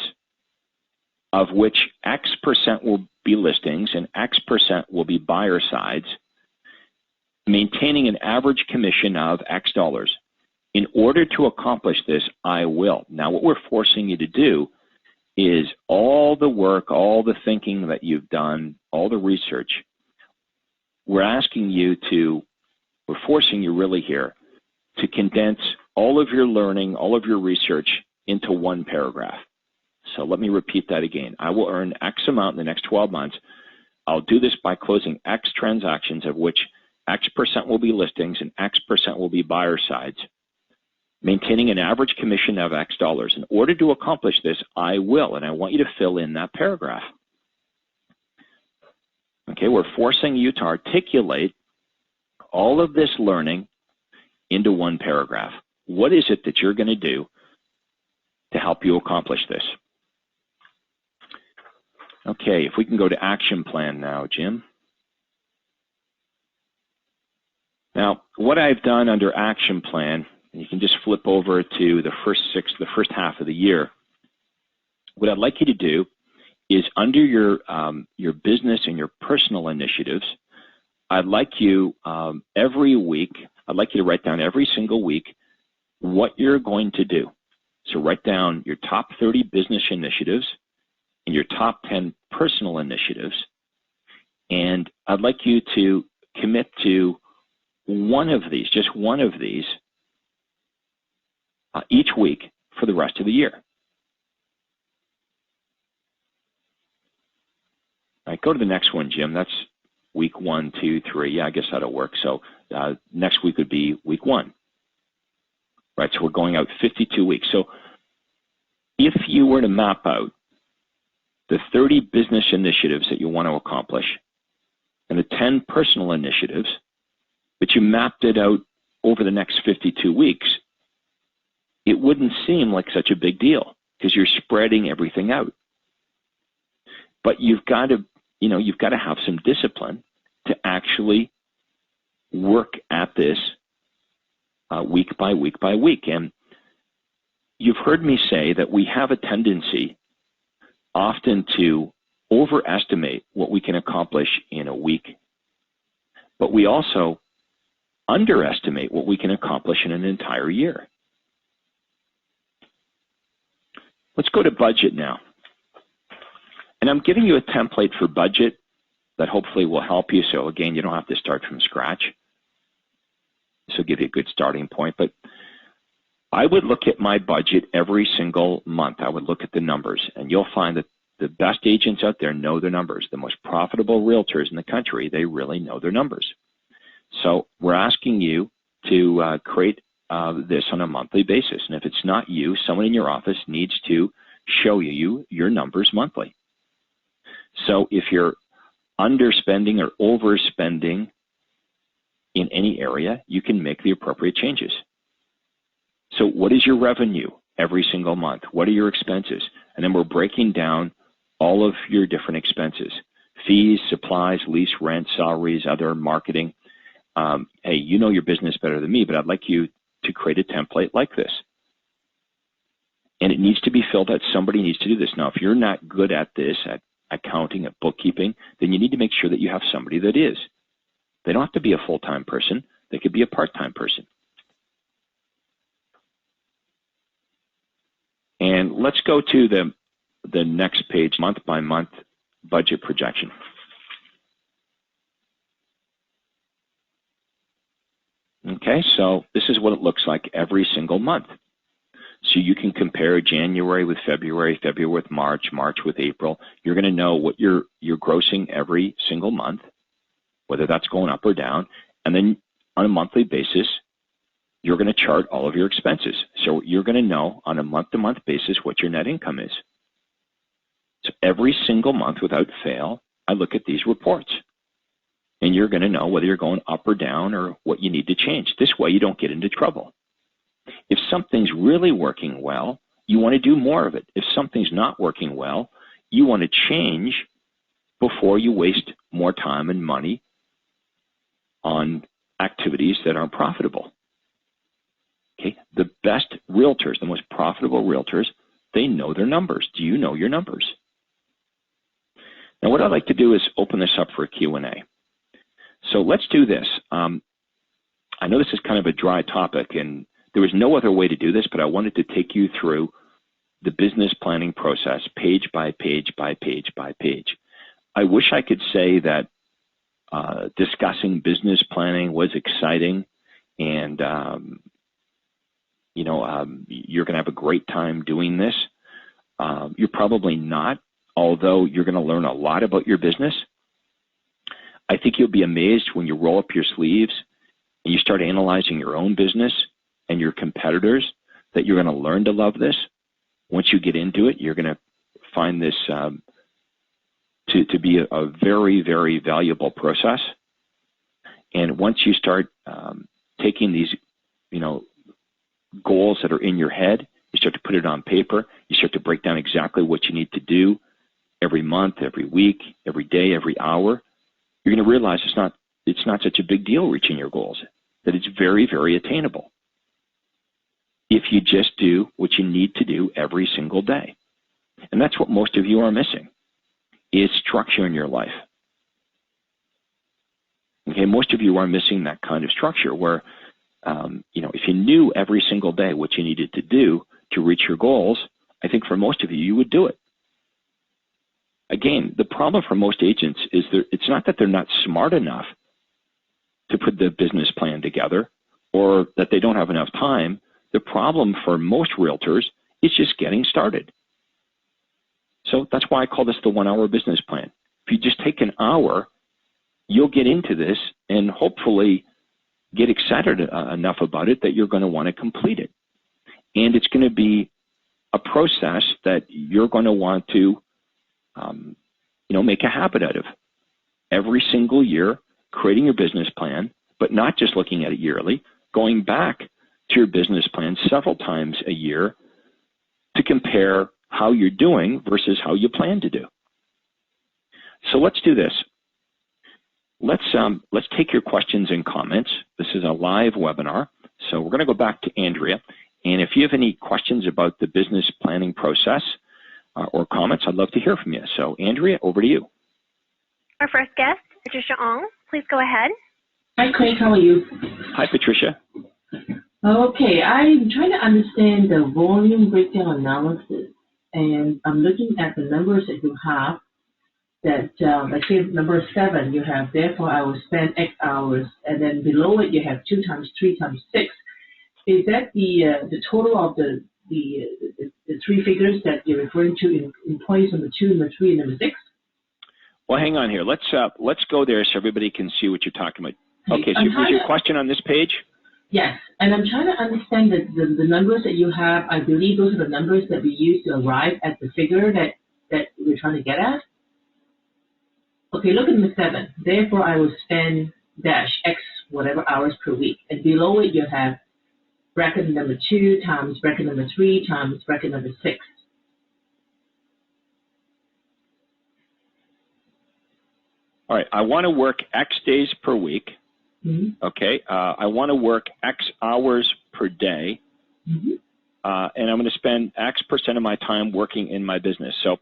of which X% will be listings and X% will be buyer sides, maintaining an average commission of X dollars. In order to accomplish this, I will. Now, what we're forcing you to do is all the work, all the thinking that you've done, all the research, we're forcing you really here to condense all of your learning, all of your research into one paragraph. So let me repeat that again. I will earn X amount in the next 12 months. I'll do this by closing X transactions, of which X% will be listings and X% will be buyer sides, maintaining an average commission of X dollars. In order to accomplish this, I will, and I want you to fill in that paragraph. Okay, we're forcing you to articulate all of this learning into one paragraph. What is it that you're going to do to help you accomplish this? Okay, if we can go to action plan now, Jim. Now, what I've done under action plan, and you can just flip over to the first half of the year. What I'd like you to do is under your business and your personal initiatives, I'd like you every week, I'd like you to write down every single week what you're going to do. So write down your top 30 business initiatives and your top 10 personal initiatives. And I'd like you to commit to one of these, just one of these, each week for the rest of the year. All right, go to the next one, Jim. That's week 1, 2, 3. Yeah, I guess that'll work. So next week would be week 1. Right, so we're going out 52 weeks. So if you were to map out the 30 business initiatives that you want to accomplish and the 10 personal initiatives, but you mapped it out over the next 52 weeks, it wouldn't seem like such a big deal because you're spreading everything out. But you've got to have some discipline to actually work at this week by week by week. And you've heard me say that we have a tendency often to overestimate what we can accomplish in a week, but we also underestimate what we can accomplish in an entire year. Let's go to budget now. And I'm giving you a template for budget that hopefully will help you. So again, you don't have to start from scratch. This will give you a good starting point. But I would look at my budget every single month. I would look at the numbers, and you'll find that the best agents out there know their numbers. The most profitable realtors in the country, they really know their numbers. So we're asking you to create this on a monthly basis. And if it's not you, someone in your office needs to show you your numbers monthly. So if you're underspending or overspending in any area, you can make the appropriate changes. So what is your revenue every single month? What are your expenses? And then we're breaking down all of your different expenses: fees, supplies, lease, rent, salaries, other marketing. Hey, you know your business better than me, but I'd like you to create a template like this. And it needs to be filled out. Somebody needs to do this. Now, if you're not good at this, at accounting, at bookkeeping, then you need to make sure that you have somebody that is. They don't have to be a full-time person. They could be a part-time person. And let's go to the next page, month-by-month budget projection. Okay, so this is what it looks like every single month. So you can compare January with February, February with March, March with April. You're going to know what you're grossing every single month, whether that's going up or down. And then on a monthly basis, you're going to chart all of your expenses. So you're going to know on a month-to-month basis what your net income is. So every single month without fail, I look at these reports. And you're going to know whether you're going up or down or what you need to change. This way you don't get into trouble. If something's really working well, you want to do more of it. If something's not working well, you want to change before you waste more time and money on activities that aren't profitable. Okay, the best realtors, the most profitable realtors, they know their numbers. Do you know your numbers? Now, what I'd like to do is open this up for a Q&A. So let's do this. I know this is kind of a dry topic, and there was no other way to do this, but I wanted to take you through the business planning process, page by page by page by page. I wish I could say that discussing business planning was exciting, and you're going to have a great time doing this. You're probably not, although you're going to learn a lot about your business. I think you'll be amazed when you roll up your sleeves and you start analyzing your own business and your competitors that you're going to learn to love this. Once you get into it, you're going to find this to be a very, very valuable process. And once you start taking these, goals that are in your head, you start to put it on paper, you start to break down exactly what you need to do every month, every week, every day, every hour, you're going to realize it's not such a big deal reaching your goals, that it's very, very attainable if you just do what you need to do every single day. And that's what most of you are missing, is structure in your life. Okay, most of you are missing that kind of structure where, if you knew every single day what you needed to do to reach your goals, I think for most of you, you would do it. Again, the problem for most agents is it's not that they're not smart enough to put the business plan together or that they don't have enough time. The problem for most realtors is just getting started. So that's why I call this the 1 hour business plan. If you just take an hour, you'll get into this and hopefully get excited enough about it that you're going to want to complete it. And it's going to be a process that you're going to want to make a habit out of. Every single year, creating your business plan, but not just looking at it yearly, going back to your business plan several times a year to compare how you're doing versus how you plan to do. So let's do this. Let's take your questions and comments. This is a live webinar, so we're going to go back to Andrea. And if you have any questions about the business planning process or comments, I'd love to hear from you. So Andrea, over to you. Our first guest, Patricia Ong, please go ahead. Hi, Craig. How are you? Hi, Patricia. Okay, I'm trying to understand the volume breakdown analysis, and I'm looking at the numbers that you have. That let's say number 7, you have therefore I will spend X hours, and then below it you have 2 times 3 times 6. Is that the total of the 3 figures that you're referring to in points number 2, number 3, and number 6? Well, hang on here. Let's go there so everybody can see what you're talking about. Okay, so was your question on this page? Yes, and I'm trying to understand the numbers that you have. I believe those are the numbers that we use to arrive at the figure that we're trying to get at. Okay, look at number 7. Therefore, I will spend dash X whatever hours per week. And below it, you have bracket number 2 times bracket number 3 times bracket number 6. All right, I want to work X days per week. Mm-hmm. Okay, I want to work X hours per day, mm-hmm. And I'm going to spend X% of my time working in my business. So,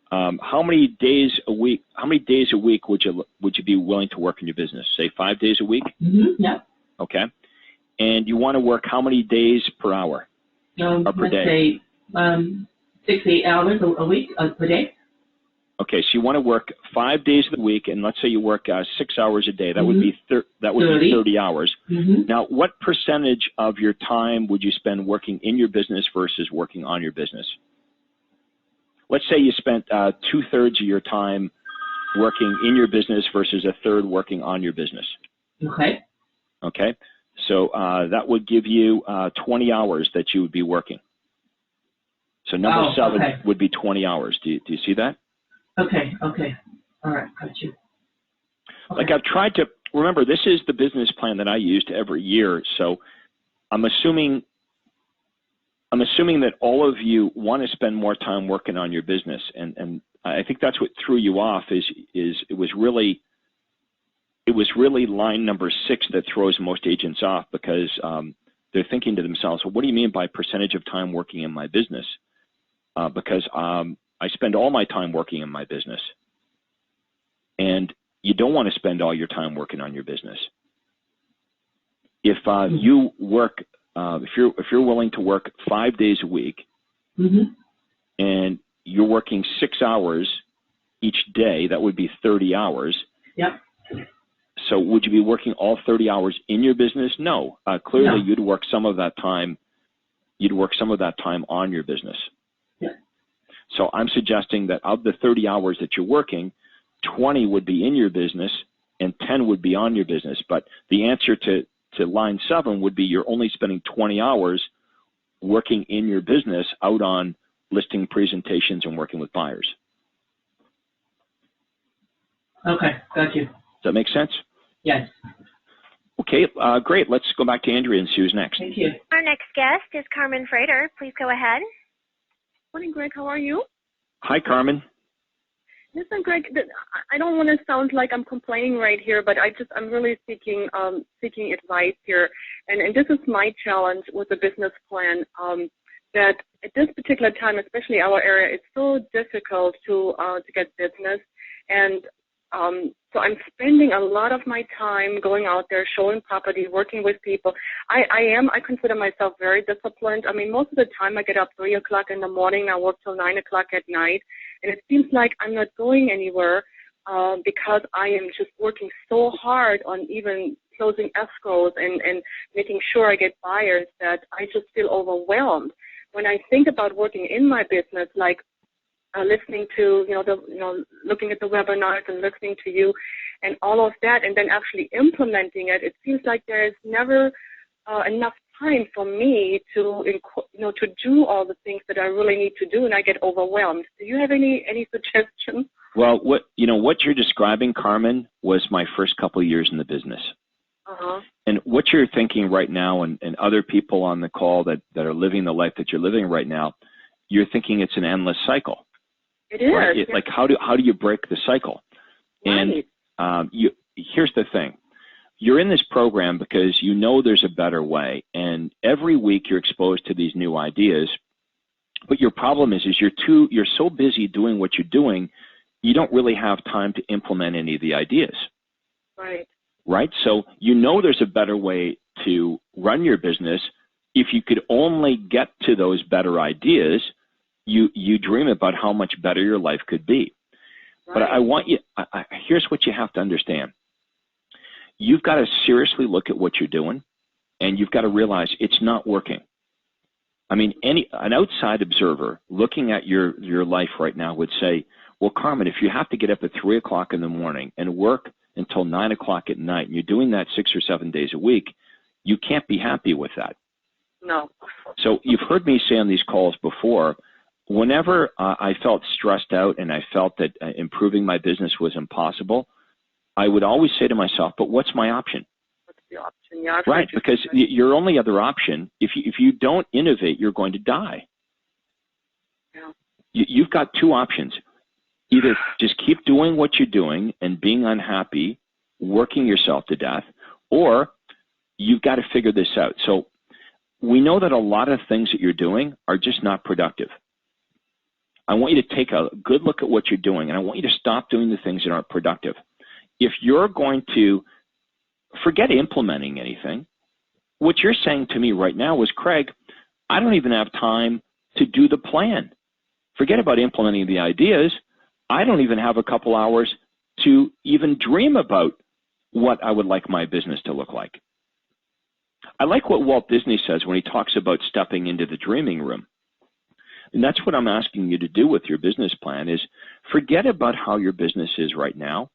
how many days a week? How many days a week would you be willing to work in your business? Say 5 days a week. Mm-hmm. Yeah. Okay, and you want to work how many days per hour or per day? Let's say 6 to 8 hours a week per day. Okay, so you want to work 5 days of the week, and let's say you work 6 hours a day. That mm-hmm. would be be 30 hours. Mm-hmm. Now, what percentage of your time would you spend working in your business versus working on your business? Let's say you spent 2/3 of your time working in your business versus 1/3 working on your business. Okay. Okay, so that would give you 20 hours that you would be working. So number 7 would be 20 hours. Do you see that? Okay. All right, got you. Okay. Like I've tried to, remember, this is the business plan that I used every year, so I'm assuming that all of you want to spend more time working on your business, and I think that's what threw you off is it was really line number 6 that throws most agents off, because they're thinking to themselves, well, what do you mean by percentage of time working in my business? Because I spend all my time working in my business, and you don't want to spend all your time working on your business. If you work, if you're willing to work 5 days a week, mm-hmm. and you're working 6 hours each day, that would be 30 hours. Yep. So would you be working all 30 hours in your business? No. Clearly, no. You'd work some of that time. You'd work some of that time on your business. So I'm suggesting that of the 30 hours that you're working, 20 would be in your business and 10 would be on your business. But the answer to line 7 would be you're only spending 20 hours working in your business out on listing presentations and working with buyers. Okay, got you. Does that make sense? Yes. Okay, great. Let's go back to Andrea and see who's next. Thank you. Our next guest is Carmen Frater. Please go ahead. Morning, Greg. How are you? Hi, Carmen. Listen, Greg, I don't want to sound like I'm complaining right here, but I'm really seeking advice here, and this is my challenge with the business plan. That at this particular time, especially our area, it's so difficult to get business, and so I'm spending a lot of my time going out there, showing property, working with people. I consider myself very disciplined. I mean, most of the time I get up 3 o'clock in the morning, I work till 9 o'clock at night, and it seems like I'm not going anywhere because I am just working so hard on even closing escrows and making sure I get buyers that I just feel overwhelmed. When I think about working in my business, like listening to, looking at the webinars and listening to you and all of that, and then actually implementing it, it seems like there is never enough time for me to do all the things that I really need to do, and I get overwhelmed. Do you have any suggestions? Well, what you're describing, Carmen, was my first couple of years in the business. And what you're thinking right now, and other people on the call that are living the life that you're living right now, you're thinking it's an endless cycle. It is. Right? Like, how do you break the cycle? Right. And here's the thing. You're in this program because you know there's a better way, and every week you're exposed to these new ideas. But your problem is you're so busy doing what you're doing, you don't really have time to implement any of the ideas. Right. Right? So you know there's a better way to run your business. If you could only get to those better ideas, you dream about how much better your life could be. Right. But I want you, here's what you have to understand. You've got to seriously look at what you're doing, and you've got to realize it's not working. I mean, an outside observer looking at your life right now would say, well, Carmen, if you have to get up at 3 o'clock in the morning and work until 9 o'clock at night, and you're doing that 6 or 7 days a week, you can't be happy with that. No. So you've heard me say on these calls before, whenever I felt stressed out and I felt that improving my business was impossible, I would always say to myself, but what's my option? What's the option? Yeah, right, because your only other option, if you don't innovate, you're going to die. Yeah. You've got two options. Either just keep doing what you're doing and being unhappy, working yourself to death, or you've got to figure this out. So we know that a lot of things that you're doing are just not productive. I want you to take a good look at what you're doing, and I want you to stop doing the things that aren't productive. If you're going to forget implementing anything, what you're saying to me right now is, Craig, I don't even have time to do the plan. Forget about implementing the ideas. I don't even have a couple hours to even dream about what I would like my business to look like. I like what Walt Disney says when he talks about stepping into the dreaming room. And that's what I'm asking you to do with your business plan is forget about how your business is right now.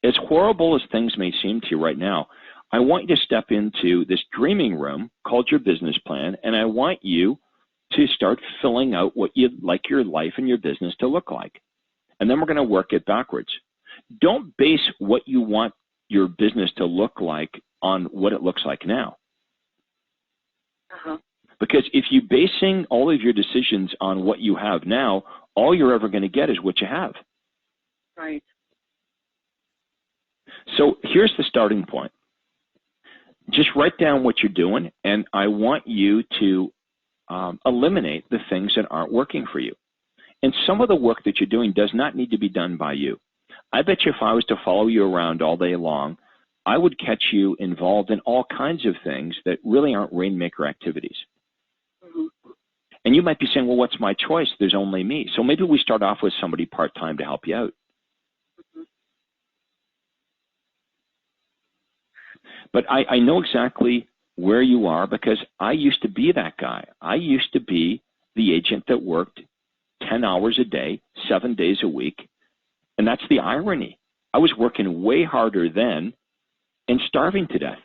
As horrible as things may seem to you right now, I want you to step into this dreaming room called your business plan, and I want you to start filling out what you'd like your life and your business to look like. And then we're going to work it backwards. Don't base what you want your business to look like on what it looks like now. Because if you're basing all of your decisions on what you have now, all you're ever going to get is what you have. Right. So here's the starting point. Just write down what you're doing, and I want you to eliminate the things that aren't working for you. And some of the work that you're doing does not need to be done by you. I bet you if I was to follow you around all day long, I would catch you involved in all kinds of things that really aren't rainmaker activities. And you might be saying, well, what's my choice? There's only me. So maybe we start off with somebody part-time to help you out. But I know exactly where you are because I used to be that guy. I used to be the agent that worked 10 hours a day, 7 days a week. And that's the irony. I was working way harder then and starving to death.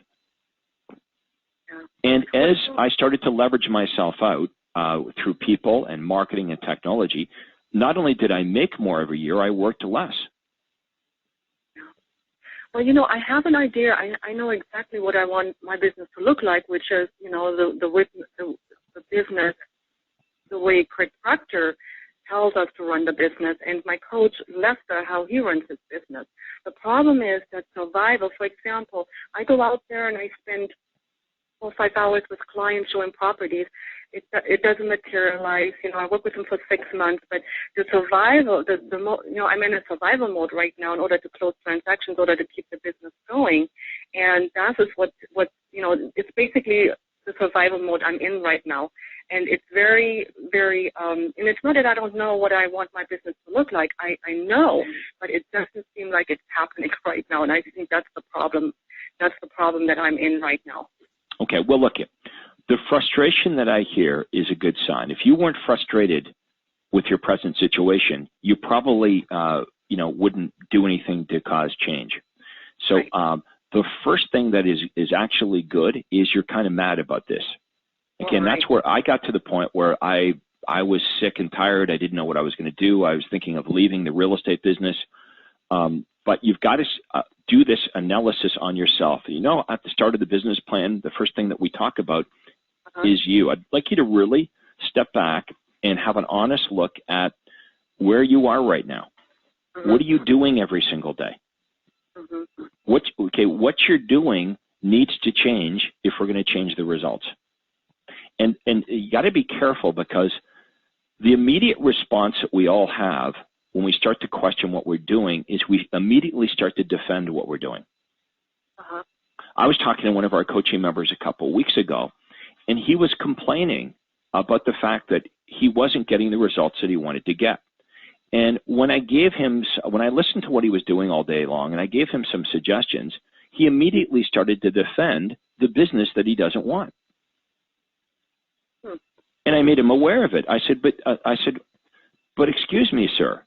And as I started to leverage myself out through people and marketing and technology, not only did I make more every year, I worked less. Well, you know, I have an idea. I know exactly what I want my business to look like, which is, you know, the business, the way Craig Proctor tells us to run the business, and my coach, Lester, how he runs his business. The problem is that survival, for example, I go out there and I spend 4 or 5 hours with clients showing properties. It doesn't materialize. You know, I work with them for 6 months, but the survival, you know, I'm in a survival mode right now in order to close transactions, in order to keep the business going, and that is what you know, it's basically the survival mode I'm in right now, and it's very, very, and it's not that I don't know what I want my business to look like. I know, but it doesn't seem like it's happening right now, and I think that's the problem. That's the problem that I'm in right now. Okay, well, look, the frustration that I hear is a good sign. If you weren't frustrated with your present situation, you probably, you know, wouldn't do anything to cause change. So right. The first thing that is actually good is you're kind of mad about this. Again, right. That's where I got to the point where I was sick and tired. I didn't know what I was going to do. I was thinking of leaving the real estate business. but you've got to do this analysis on yourself. You know, at the start of the business plan, the first thing that we talk about is you. I'd like you to really step back and have an honest look at where you are right now. What are you doing every single day? What you're doing needs to change if we're going to change the results. And you got to be careful, because the immediate response that we all have when we start to question what we're doing is we immediately start to defend what we're doing. I was talking to one of our coaching members a couple of weeks ago, and he was complaining about the fact that he wasn't getting the results that he wanted to get. And when I listened to what he was doing all day long and I gave him some suggestions, he immediately started to defend the business that he doesn't want. And I made him aware of it. I said, but excuse me, sir.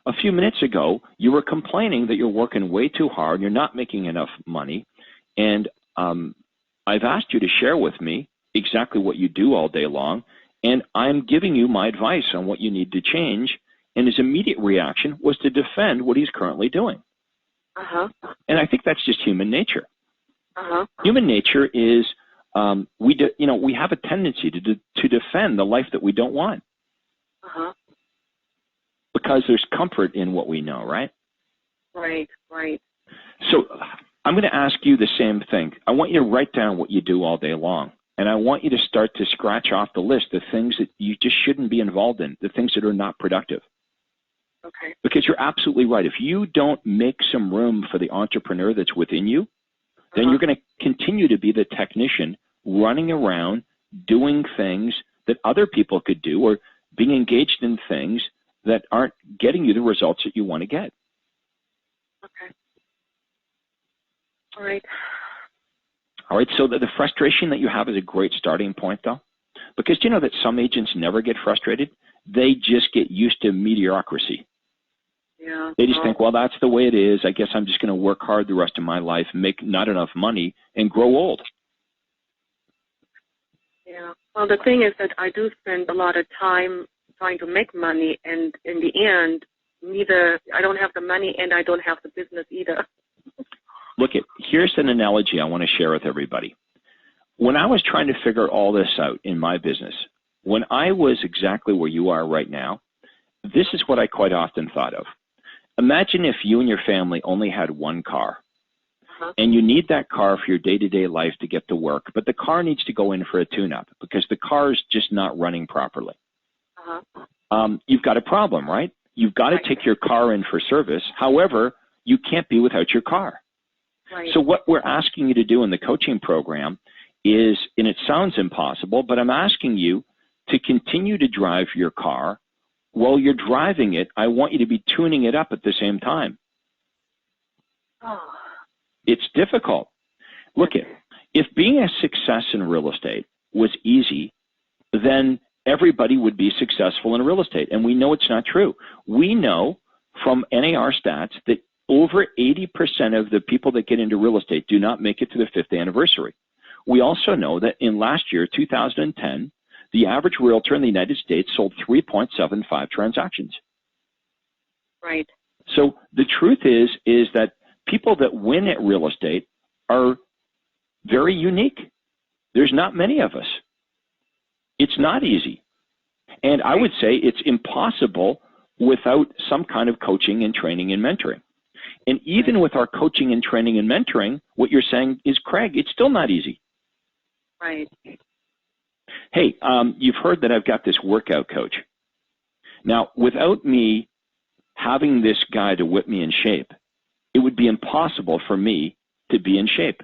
A few minutes ago, you were complaining that you're working way too hard, you're not making enough money, and I've asked you to share with me exactly what you do all day long, and I'm giving you my advice on what you need to change. And his immediate reaction was to defend what he's currently doing. And I think that's just human nature. Human nature is we have a tendency to defend the life that we don't want. Because there's comfort in what we know, right? Right. So I'm going to ask you the same thing. I want you to write down what you do all day long. And I want you to start to scratch off the list the things that you just shouldn't be involved in, the things that are not productive. Okay. Because you're absolutely right. If you don't make some room for the entrepreneur that's within you, then you're going to continue to be the technician running around doing things that other people could do, or being engaged in things that aren't getting you the results that you want to get. Okay. All right. All right, so the frustration that you have is a great starting point, though, because you know that some agents never get frustrated. They just get used to mediocrity. Yeah. They just think, well, that's the way it is. I guess I'm just going to work hard the rest of my life, make not enough money, and grow old. Yeah. Well, the thing is that I do spend a lot of time trying to make money, and in the end, neither I don't have the money and I don't have the business either. Look, here's an analogy I want to share with everybody. When I was trying to figure all this out in my business, when I was exactly where you are right now, this is what I quite often thought of. Imagine if you and your family only had one car, and you need that car for your day-to-day life to get to work, but the car needs to go in for a tune-up because the car is just not running properly. You've got a problem, right? You've got to take your car in for service. However, you can't be without your car. Right. So what we're asking you to do in the coaching program is, and it sounds impossible, but I'm asking you to continue to drive your car. While you're driving it, I want you to be tuning it up at the same time. It's difficult. Look, if being a success in real estate was easy, then everybody would be successful in real estate. And we know it's not true. We know from NAR stats that over 80% of the people that get into real estate do not make it to their 5th anniversary. We also know that in last year, 2010, the average realtor in the United States sold 3.75 transactions. Right. So the truth is that people that win at real estate are very unique. There's not many of us. It's not easy. And I would say it's impossible without some kind of coaching and training and mentoring. And even with our coaching and training and mentoring, what you're saying is, Craig, it's still not easy. Right. Hey, you've heard that I've got this workout coach. Now, without me having this guy to whip me in shape, it would be impossible for me to be in shape.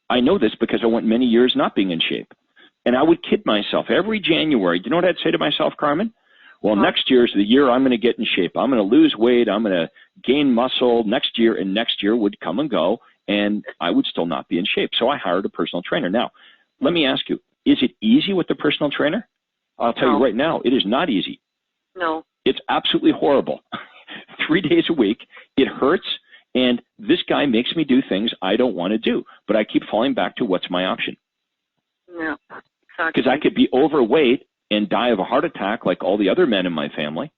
I know this because I went many years not being in shape. And I would kid myself every January. Do you know what I'd say to myself, Carmen? Well, next year is the year I'm going to get in shape. I'm going to lose weight. I'm going to gain muscle next year, and next year would come and go, and I would still not be in shape. So I hired a personal trainer. Now, let me ask you, is it easy with the personal trainer? I'll tell you right now, it is not easy. No. It's absolutely horrible. 3 days a week, it hurts, and this guy makes me do things I don't want to do, but I keep falling back to what's my option. Yeah, exactly. Because I could be overweight and die of a heart attack like all the other men in my family.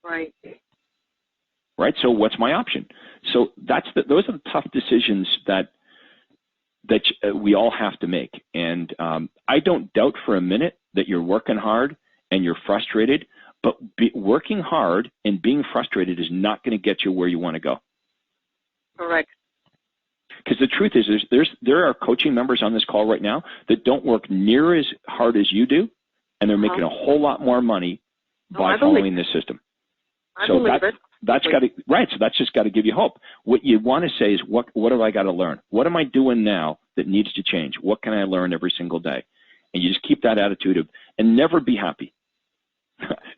Right. Right? So what's my option? So those are the tough decisions that we all have to make. And I don't doubt for a minute that you're working hard and you're frustrated, but working hard and being frustrated is not going to get you where you want to go. Correct. Because the truth is, there are coaching members on this call right now that don't work near as hard as you do, and they're making a whole lot more money by following this system. So that's got to, right, so that's just got to give you hope. What you want to say is, what have I got to learn? What am I doing now that needs to change? What can I learn every single day? And you just keep that attitude of, and never be happy.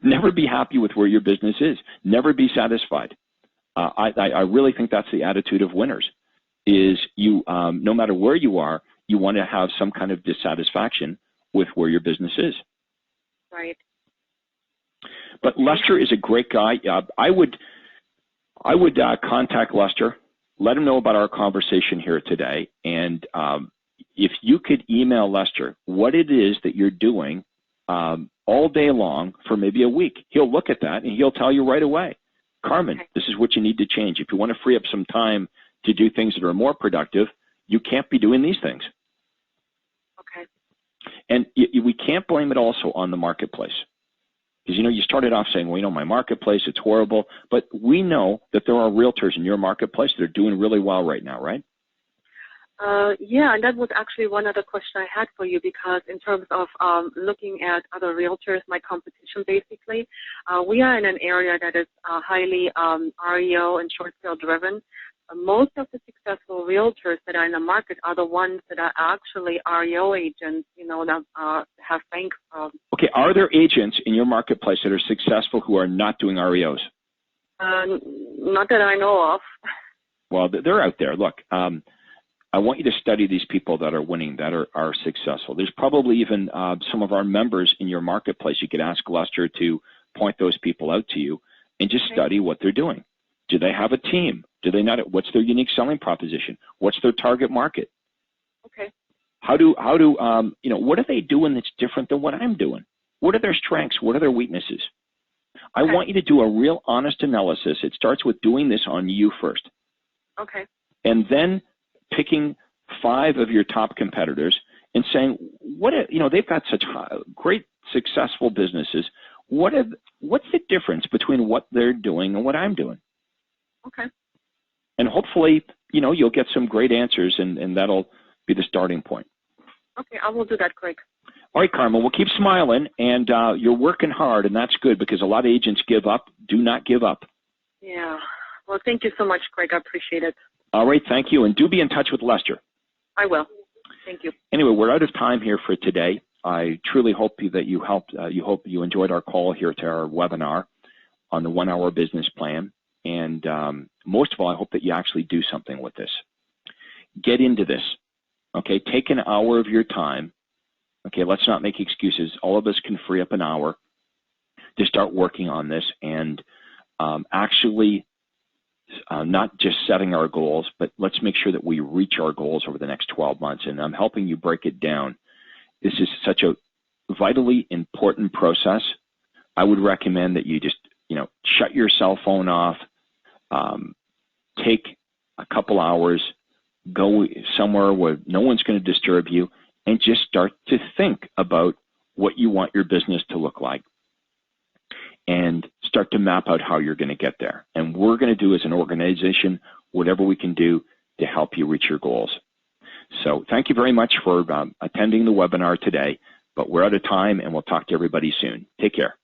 Never be happy with where your business is. Never be satisfied. I really think that's the attitude of winners, is you, no matter where you are, you want to have some kind of dissatisfaction with where your business is. Right. But Lester is a great guy. I would contact Lester, let him know about our conversation here today, and if you could email Lester what it is that you're doing all day long for maybe a week, he'll look at that and he'll tell you right away, Carmen, this is what you need to change. If you want to free up some time to do things that are more productive, you can't be doing these things. Okay. And we can't blame it also on the marketplace. Because, you started off saying, well, my marketplace, it's horrible. But we know that there are realtors in your marketplace that are doing really well right now, right? Yeah, and that was actually one other question I had for you, because in terms of looking at other realtors, my competition basically, we are in an area that is highly REO and short sale driven. Most of the successful realtors that are in the market are the ones that are actually REO agents, that have bank. Okay, are there agents in your marketplace that are successful who are not doing REOs? Not that I know of. Well, they're out there. Look, I want you to study these people that are winning, that are successful. There's probably even some of our members in your marketplace. You could ask Lester to point those people out to you and just study what they're doing. Do they have a team? Do they not? What's their unique selling proposition? What's their target market? Okay. How do what are they doing that's different than what I'm doing? What are their strengths? What are their weaknesses? I want you to do a real honest analysis. It starts with doing this on you first. Okay. And then picking 5 of your top competitors and saying, they've got such great, successful businesses. What's the difference between what they're doing and what I'm doing? Okay. And hopefully, you'll get some great answers, and that'll be the starting point. Okay, I will do that, Craig. All right, Carmen, we'll keep smiling, and you're working hard, and that's good, because a lot of agents give up. Do not give up. Yeah. Well, thank you so much, Craig. I appreciate it. All right, thank you, and do be in touch with Lester. I will. Thank you. Anyway, we're out of time here for today. I truly hope that you hope you enjoyed our call here to our webinar on the 1-hour business plan. And most of all, I hope that you actually do something with this. Get into this, okay? Take an hour of your time. Okay, let's not make excuses. All of us can free up an hour to start working on this and actually not just setting our goals, but let's make sure that we reach our goals over the next 12 months. And I'm helping you break it down. This is such a vitally important process. I would recommend that you just, shut your cell phone off, take a couple hours, go somewhere where no one's going to disturb you, and just start to think about what you want your business to look like and start to map out how you're going to get there. And we're going to do as an organization whatever we can do to help you reach your goals. So thank you very much for attending the webinar today, but we're out of time, and we'll talk to everybody soon. Take care.